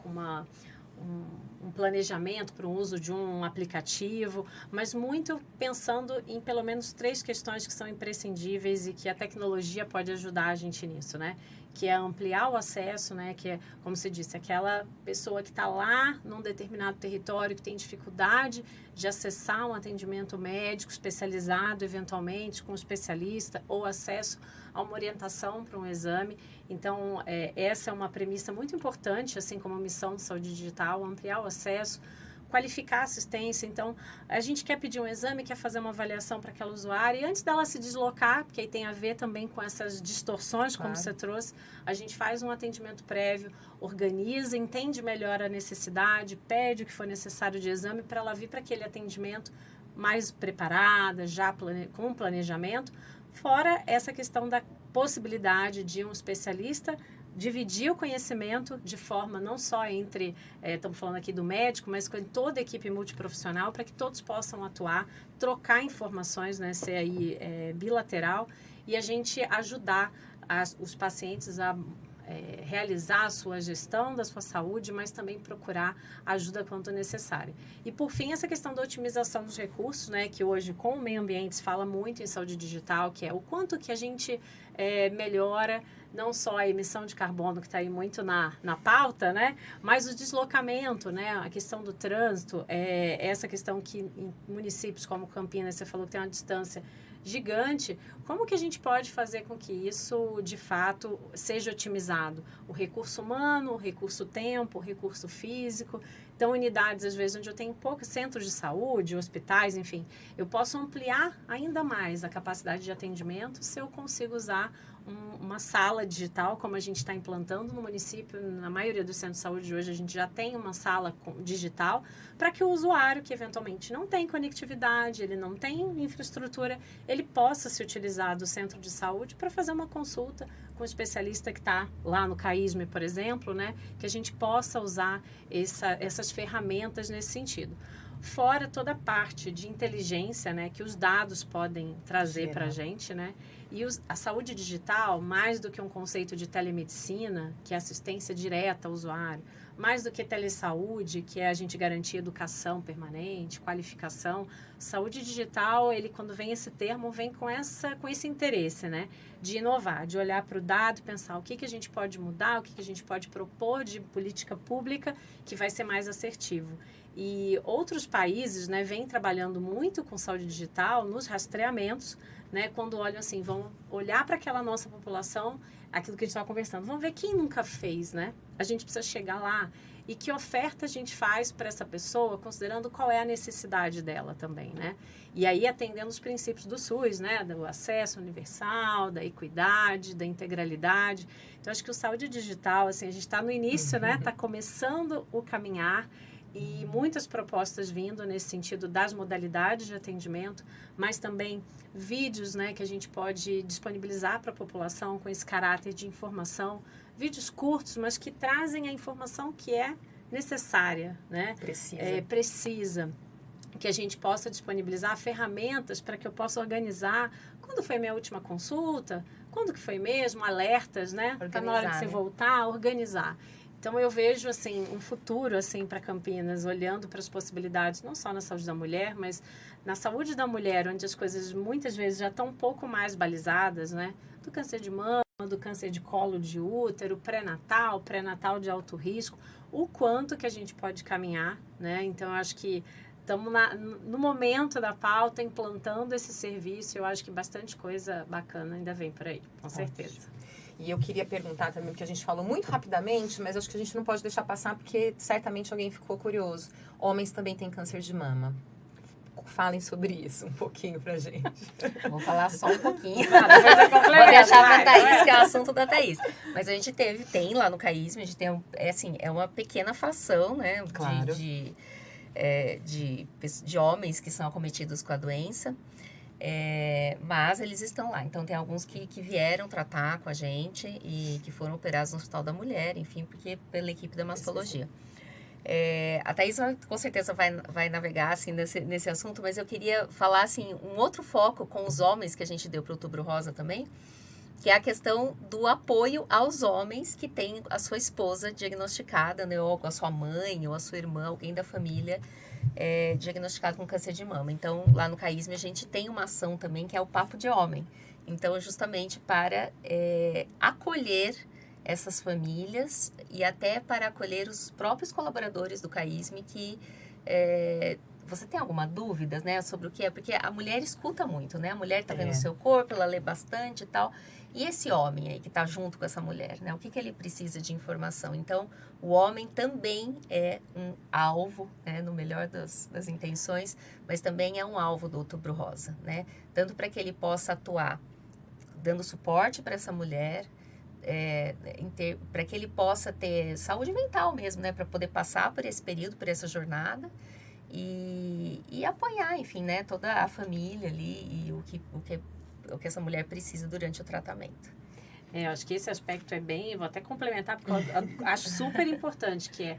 um planejamento para o uso de um aplicativo, mas muito pensando em pelo menos 3 questões que são imprescindíveis e que a tecnologia pode ajudar a gente nisso, né? Que é ampliar o acesso, né? Que é, como você disse, aquela pessoa que está lá num determinado território que tem dificuldade de acessar um atendimento médico especializado, eventualmente, com um especialista, ou acesso a uma orientação para um exame. Então, essa é uma premissa muito importante, assim como a missão de saúde digital, ampliar o acesso, qualificar a assistência. Então, a gente quer pedir um exame, quer fazer uma avaliação para aquela usuária, e antes dela se deslocar, porque aí tem a ver também com essas distorções, como você trouxe, a gente faz um atendimento prévio, organiza, entende melhor a necessidade, pede o que for necessário de exame para ela vir para aquele atendimento mais preparada, já com um planejamento, fora essa questão da possibilidade de um especialista dividir o conhecimento de forma não só entre, estamos falando aqui do médico, mas com toda a equipe multiprofissional, para que todos possam atuar, trocar informações, né, ser aí bilateral, e a gente ajudar os pacientes a realizar a sua gestão da sua saúde, mas também procurar ajuda quanto necessário. E, por fim, essa questão da otimização dos recursos, né, que hoje, com o meio ambiente, se fala muito em saúde digital, que é o quanto que a gente melhora não só a emissão de carbono, que está aí muito na pauta, né, mas o deslocamento, né, a questão do trânsito, essa questão que em municípios como Campinas, você falou que tem uma distância gigante, como que a gente pode fazer com que isso, de fato, seja otimizado? O recurso humano, o recurso tempo, o recurso físico. Então, unidades, às vezes, onde eu tenho poucos centros de saúde, hospitais, enfim, eu posso ampliar ainda mais a capacidade de atendimento se eu consigo usar uma sala digital, como a gente está implantando no município. Na maioria dos centros de saúde de hoje, a gente já tem uma sala digital para que o usuário que eventualmente não tem conectividade, ele não tem infraestrutura, ele possa se utilizar do centro de saúde para fazer uma consulta com um especialista que está lá no CAISME, por exemplo, né? Que a gente possa usar essas ferramentas nesse sentido. Fora toda a parte de inteligência, né, que os dados podem trazer para a gente, né? E a saúde digital, mais do que um conceito de telemedicina, que é assistência direta ao usuário, mais do que telesaúde, que é a gente garantir educação permanente, qualificação, saúde digital, ele quando vem esse termo, vem com esse interesse, né? De inovar, de olhar para o dado, pensar o que a gente pode mudar, o que a gente pode propor de política pública que vai ser mais assertivo. E outros países, né, vêm trabalhando muito com saúde digital nos rastreamentos, né, quando olham assim, vão olhar para aquela nossa população, aquilo que a gente estava conversando, vamos ver quem nunca fez, né? A gente precisa chegar lá e que oferta a gente faz para essa pessoa, considerando qual é a necessidade dela também, né? E aí atendendo os princípios do SUS, né? Do acesso universal, da equidade, da integralidade. Então, acho que o saúde digital, assim, a gente está no início, né? Está começando o caminhar e muitas propostas vindo nesse sentido das modalidades de atendimento, mas também vídeos, né, que a gente pode disponibilizar para a população com esse caráter de informação, vídeos curtos, mas que trazem a informação que é necessária, né? Precisa. Que a gente possa disponibilizar ferramentas para que eu possa organizar quando foi minha última consulta, quando que foi mesmo, alertas, né? Está na hora de você voltar, organizar. Então, eu vejo, assim, um futuro, assim, para Campinas, olhando para as possibilidades, não só na saúde da mulher, mas na saúde da mulher, onde as coisas, muitas vezes, já estão um pouco mais balizadas, né? Do câncer de mama, do câncer de colo de útero, pré-natal de alto risco, o quanto que a gente pode caminhar, né? Então, eu acho que estamos no momento da pauta, implantando esse serviço, eu acho que bastante coisa bacana ainda vem por aí, com certeza. E eu queria perguntar também, porque a gente falou muito rapidamente, mas acho que a gente não pode deixar passar, porque certamente alguém ficou curioso. Homens também têm câncer de mama. Falem sobre isso um pouquinho pra gente. Vou falar só um pouquinho. Vou deixar pra Thaís, que é o assunto da Thaís. Mas a gente tem lá no CAISM, a gente tem, é uma pequena fração, né? Claro. De homens que são acometidos com a doença. Mas eles estão lá. Então, tem alguns que vieram tratar com a gente e que foram operados no Hospital da Mulher, enfim, porque pela equipe da mastologia. A Thaís com certeza vai navegar assim, nesse assunto, mas eu queria falar assim, um outro foco com os homens que a gente deu para o Outubro Rosa também, que é a questão do apoio aos homens que têm a sua esposa diagnosticada, né, ou a sua mãe, ou a sua irmã, alguém da família diagnosticado com câncer de mama. Então, lá no CAISM, a gente tem uma ação também que é o Papo de Homem. Então, justamente para acolher essas famílias e até para acolher os próprios colaboradores do CAISM que você tem alguma dúvida, né, sobre o que é? Porque a mulher escuta muito, né? A mulher está vendo o seu corpo, ela lê bastante e tal. E esse homem aí que está junto com essa mulher, né? O que ele precisa de informação? Então, o homem também é um alvo, né? No melhor das intenções, mas também é um alvo do Outubro Rosa, né? Tanto para que ele possa atuar dando suporte para essa mulher, para que ele possa ter saúde mental mesmo, né? Para poder passar por esse período, por essa jornada e apoiar, enfim, né? Toda a família ali e o que essa mulher precisa durante o tratamento. Eu acho que esse aspecto vou até complementar, porque eu acho super importante, que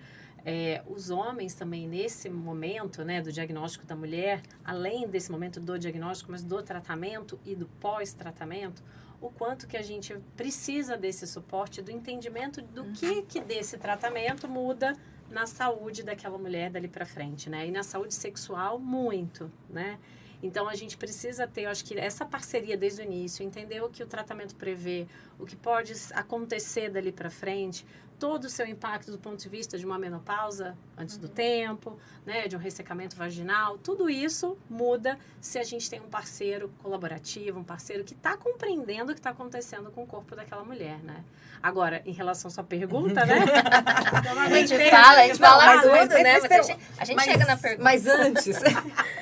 os homens também nesse momento, né, do diagnóstico da mulher, além desse momento do diagnóstico, mas do tratamento e do pós-tratamento, o quanto que a gente precisa desse suporte, do entendimento do que desse tratamento muda na saúde daquela mulher dali para frente, né? E na saúde sexual, muito, né? Então, a gente precisa ter, eu acho que essa parceria desde o início, entender o que o tratamento prevê, o que pode acontecer dali para frente, todo o seu impacto do ponto de vista de uma menopausa antes do tempo, né, de um ressecamento vaginal, tudo isso muda se a gente tem um parceiro colaborativo, um parceiro que está compreendendo o que está acontecendo com o corpo daquela mulher, né? Agora, em relação à sua pergunta, né? A gente fala tudo, né? A gente chega na pergunta. Mas antes,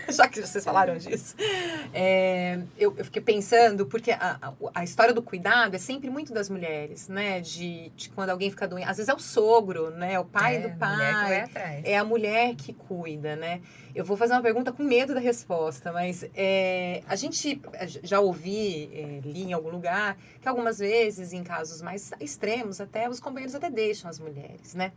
já que vocês falaram disso, eu fiquei pensando, porque a história do cuidado é sempre muito das mulheres, né? De quando alguém fica doente. Às vezes é o sogro, né? O pai do pai. É a mulher que cuida, né? Eu vou fazer uma pergunta com medo da resposta, mas a gente já li em algum lugar que algumas vezes, em casos mais extremos, até os companheiros até deixam as mulheres, né?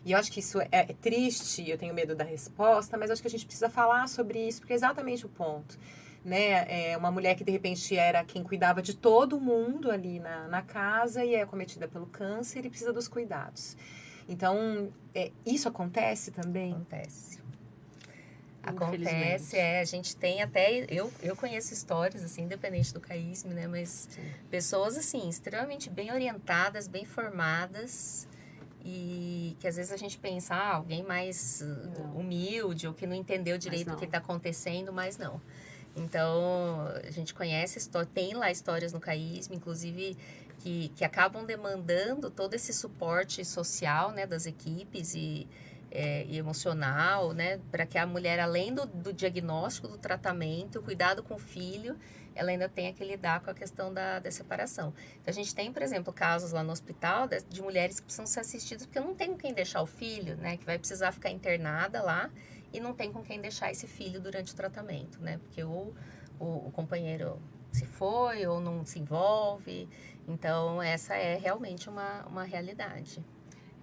E eu acho que isso é triste, eu tenho medo da resposta, mas acho que a gente precisa falar sobre isso, porque é exatamente o ponto, né? Uma mulher que, de repente, era quem cuidava de todo mundo ali na casa e é acometida pelo câncer e precisa dos cuidados. Então, isso acontece também? Acontece, a gente tem até, eu conheço histórias, assim, independente do caísme, né, mas pessoas, assim, extremamente bem orientadas, bem formadas, e que às vezes a gente pensa, alguém mais humilde, ou que não entendeu direito o que está acontecendo, mas não. Então, a gente conhece, tem lá histórias no caísme, inclusive, que acabam demandando todo esse suporte social, né, das equipes e emocional, né, para que a mulher, além do diagnóstico, do tratamento, o cuidado com o filho, ela ainda tenha que lidar com a questão da separação. Então, a gente tem, por exemplo, casos lá no hospital de mulheres que precisam ser assistidas porque não tem com quem deixar o filho, né, que vai precisar ficar internada lá e não tem com quem deixar esse filho durante o tratamento, né, porque o companheiro se foi ou não se envolve. Então, essa é realmente uma realidade.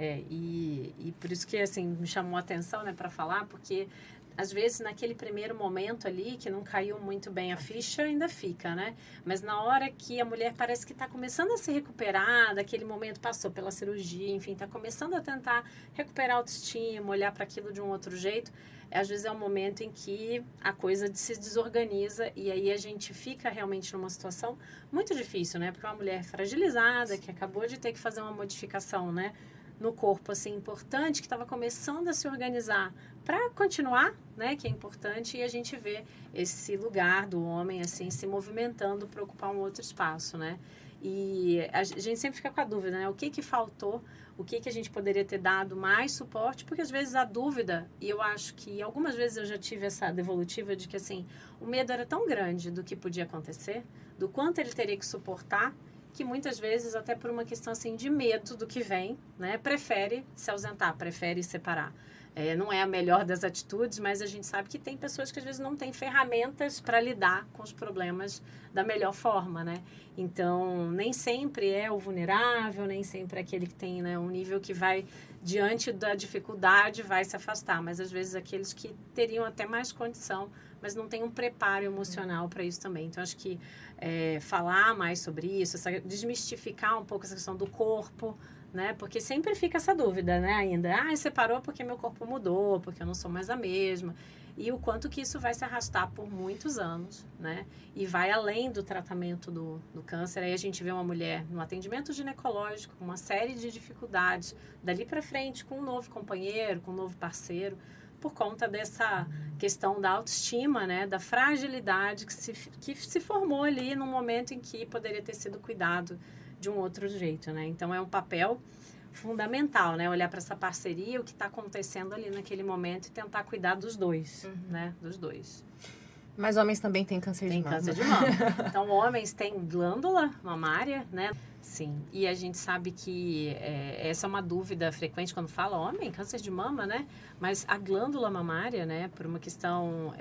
E por isso que, assim, me chamou a atenção, né, para falar, porque às vezes naquele primeiro momento ali, que não caiu muito bem a ficha, ainda fica, né? Mas na hora que a mulher parece que está começando a se recuperar, daquele momento passou pela cirurgia, enfim, está começando a tentar recuperar a autoestima, olhar para aquilo de um outro jeito, às vezes é um momento em que a coisa se desorganiza e aí a gente fica realmente numa situação muito difícil, né? Porque é uma mulher fragilizada, que acabou de ter que fazer uma modificação, né, no corpo, assim, importante, que estava começando a se organizar para continuar, né, que é importante, e a gente vê esse lugar do homem, assim, se movimentando para ocupar um outro espaço, né? E a gente sempre fica com a dúvida, né? O que faltou, o que a gente poderia ter dado mais suporte, porque às vezes a dúvida, e eu acho que algumas vezes eu já tive essa devolutiva de que, assim, o medo era tão grande do que podia acontecer, do quanto ele teria que suportar, que muitas vezes, até por uma questão assim de medo do que vem, né, prefere se ausentar, prefere separar. Não é a melhor das atitudes, mas a gente sabe que tem pessoas que às vezes não têm ferramentas para lidar com os problemas da melhor forma, né? Então, nem sempre é o vulnerável, nem sempre é aquele que tem, né, um nível que vai, diante da dificuldade, vai se afastar, mas às vezes aqueles que teriam até mais condição, mas não tem um preparo emocional para isso também. Então, acho que falar mais sobre isso, desmistificar um pouco essa questão do corpo, né? Porque sempre fica essa dúvida, né? Ainda, separou porque meu corpo mudou, porque eu não sou mais a mesma. E o quanto que isso vai se arrastar por muitos anos, né? E vai além do tratamento do câncer. Aí a gente vê uma mulher no atendimento ginecológico com uma série de dificuldades, dali para frente, com um novo companheiro, com um novo parceiro, por conta dessa questão da autoestima, né, da fragilidade que se formou ali no momento em que poderia ter sido cuidado de um outro jeito, né? Então, é um papel fundamental, né, olhar para essa parceria, o que está acontecendo ali naquele momento e tentar cuidar dos dois, né, dos dois. Mas homens também têm câncer de mama. Tem câncer de mama. Então, homens têm glândula mamária, né? Sim. E a gente sabe que essa é uma dúvida frequente quando fala homem, câncer de mama, né? Mas a glândula mamária, né, por uma questão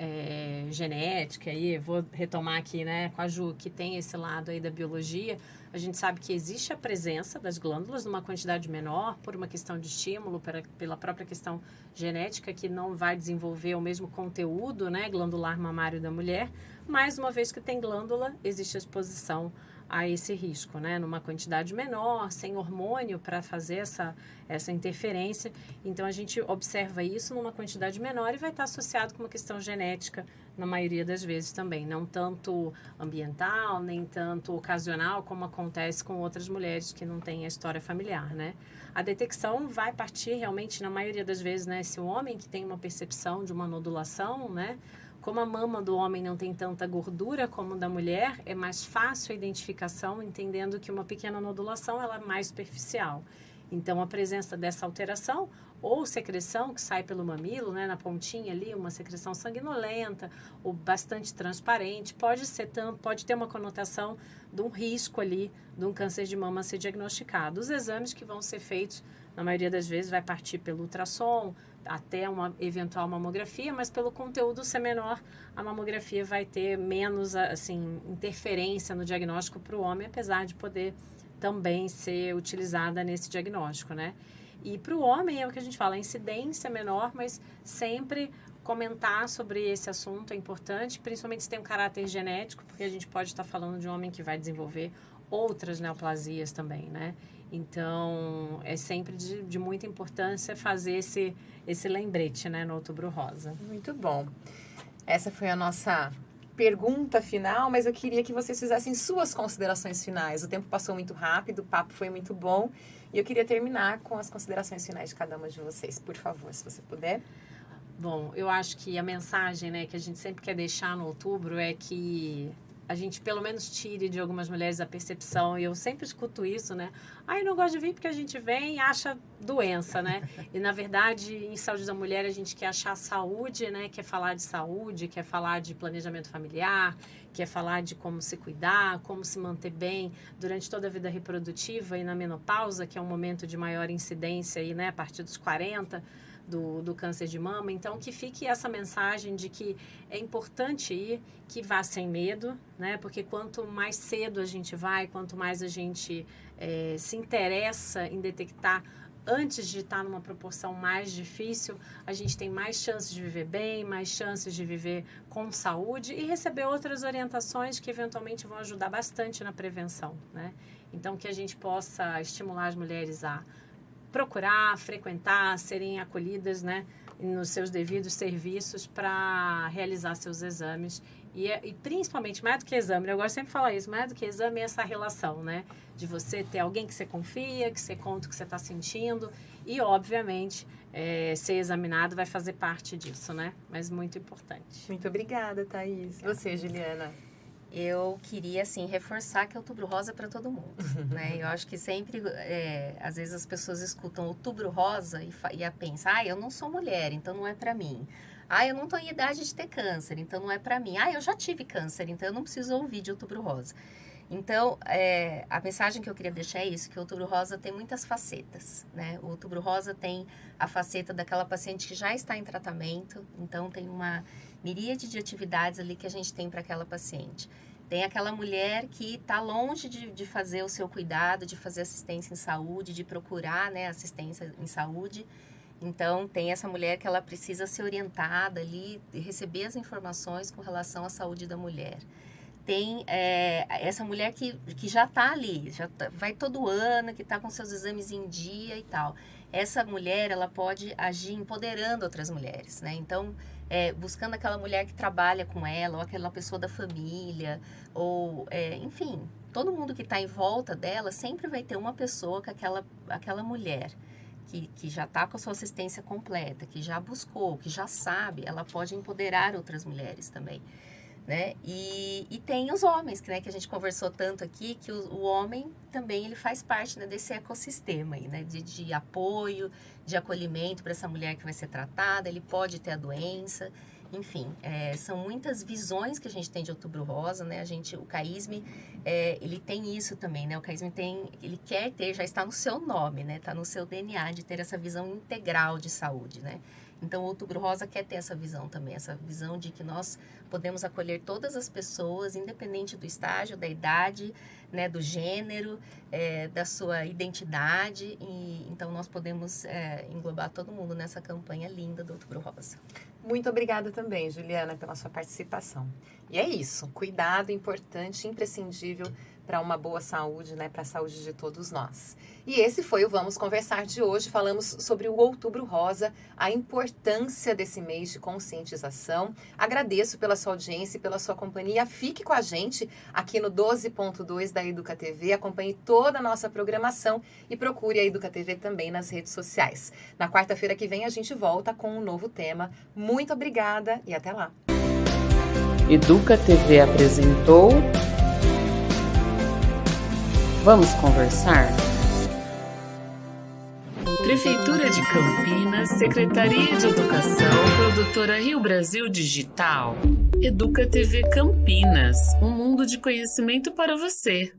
genética, aí vou retomar aqui, né, com a Ju, que tem esse lado aí da biologia, a gente sabe que existe a presença das glândulas numa quantidade menor, por uma questão de estímulo, pela própria questão genética, que não vai desenvolver o mesmo conteúdo, né, glandular mamário da mulher, mas uma vez que tem glândula, existe a exposição a esse risco, né? Numa quantidade menor, sem hormônio para fazer essa interferência. Então, a gente observa isso numa quantidade menor e vai estar associado com uma questão genética, na maioria das vezes também. Não tanto ambiental, nem tanto ocasional, como acontece com outras mulheres que não têm a história familiar, né? A detecção vai partir realmente, na maioria das vezes, né? Se o homem que tem uma percepção de uma nodulação, né? Como a mama do homem não tem tanta gordura como da mulher, é mais fácil a identificação, entendendo que uma pequena nodulação ela é mais superficial. Então, a presença dessa alteração ou secreção que sai pelo mamilo, né, na pontinha ali, uma secreção sanguinolenta ou bastante transparente, pode ter uma conotação de um risco ali de um câncer de mama a ser diagnosticado. Os exames que vão ser feitos, na maioria das vezes, vai partir pelo ultrassom, até uma eventual mamografia, mas pelo conteúdo ser menor, a mamografia vai ter menos, assim, interferência no diagnóstico para o homem, apesar de poder também ser utilizada nesse diagnóstico, né? E para o homem é o que a gente fala, a incidência é menor, mas sempre comentar sobre esse assunto é importante, principalmente se tem um caráter genético, porque a gente pode estar falando de um homem que vai desenvolver outras neoplasias também, né? Então, é sempre de muita importância fazer esse lembrete, né, no Outubro Rosa. Muito bom. Essa foi a nossa pergunta final, mas eu queria que vocês fizessem suas considerações finais. O tempo passou muito rápido, o papo foi muito bom, e eu queria terminar com as considerações finais de cada uma de vocês. Por favor, se você puder. Bom, eu acho que a mensagem, né, que a gente sempre quer deixar no outubro é que a gente pelo menos tire de algumas mulheres a percepção, e eu sempre escuto isso, né? Eu não gosto de vir porque a gente vem e acha doença, né? E na verdade, em saúde da mulher, a gente quer achar saúde, né? Quer falar de saúde, quer falar de planejamento familiar, quer falar de como se cuidar, como se manter bem durante toda a vida reprodutiva e na menopausa, que é um momento de maior incidência aí, né? A partir dos 40, do câncer de mama. Então, que fique essa mensagem de que é importante ir, que vá sem medo, né? Porque quanto mais cedo a gente vai, quanto mais a gente se interessa em detectar antes de estar numa proporção mais difícil, a gente tem mais chances de viver bem, mais chances de viver com saúde e receber outras orientações que eventualmente vão ajudar bastante na prevenção, né? Então, que a gente possa estimular as mulheres a procurar, frequentar, serem acolhidas, né, nos seus devidos serviços para realizar seus exames. E principalmente, mais do que exame, eu gosto sempre de falar isso, mais do que exame é essa relação, né? De você ter alguém que você confia, que você conta o que você está sentindo e, obviamente, ser examinado vai fazer parte disso, né? Mas muito importante. Muito obrigada, Thaís. Você, Juliana? Eu queria, assim, reforçar que é Outubro Rosa para todo mundo, né? Eu acho que sempre, às vezes as pessoas escutam Outubro Rosa e pensam, eu não sou mulher, então não é para mim. Eu não estou em idade de ter câncer, então não é para mim. Eu já tive câncer, então eu não preciso ouvir de Outubro Rosa. Então, a mensagem que eu queria deixar é isso, que o Outubro Rosa tem muitas facetas, né? O Outubro Rosa tem a faceta daquela paciente que já está em tratamento, então tem uma miríade de atividades ali que a gente tem para aquela paciente. Tem aquela mulher que está longe de fazer o seu cuidado, de fazer assistência em saúde, de procurar, né, assistência em saúde. Então, tem essa mulher que ela precisa ser orientada ali, receber as informações com relação à saúde da mulher. Tem essa mulher que já está ali, vai todo ano, que está com seus exames em dia e tal. Essa mulher, ela pode agir empoderando outras mulheres, né? Então, buscando aquela mulher que trabalha com ela, ou aquela pessoa da família, ou, enfim, todo mundo que está em volta dela sempre vai ter uma pessoa com aquela mulher que já está com a sua assistência completa, que já buscou, que já sabe, ela pode empoderar outras mulheres também, né? E tem os homens, né, que a gente conversou tanto aqui, que o homem também ele faz parte, né, desse ecossistema aí, né, de apoio, de acolhimento para essa mulher que vai ser tratada, ele pode ter a doença, enfim, são muitas visões que a gente tem de Outubro Rosa, né? O CAISM, ele tem isso também, né? O CAISM ele quer ter, já está no seu nome, né? Está no seu DNA de ter essa visão integral de saúde, né? Então, o Outubro Rosa quer ter essa visão também, essa visão de que nós podemos acolher todas as pessoas, independente do estágio, da idade, né, do gênero, da sua identidade. Então, nós podemos englobar todo mundo nessa campanha linda do Outubro Rosa. Muito obrigada também, Juliana, pela sua participação. E é isso, cuidado importante, imprescindível para uma boa saúde, né, para a saúde de todos nós. E esse foi o Vamos Conversar de hoje. Falamos sobre o Outubro Rosa, a importância desse mês de conscientização. Agradeço pela sua audiência e pela sua companhia. Fique com a gente aqui no 12.2 da Educa TV. Acompanhe toda a nossa programação e procure a Educa TV também nas redes sociais. Na quarta-feira que vem a gente volta com um novo tema. Muito obrigada e até lá. Educa TV apresentou Vamos Conversar? Prefeitura de Campinas, Secretaria de Educação, Produtora Rio Brasil Digital. Educa TV Campinas, um mundo de conhecimento para você.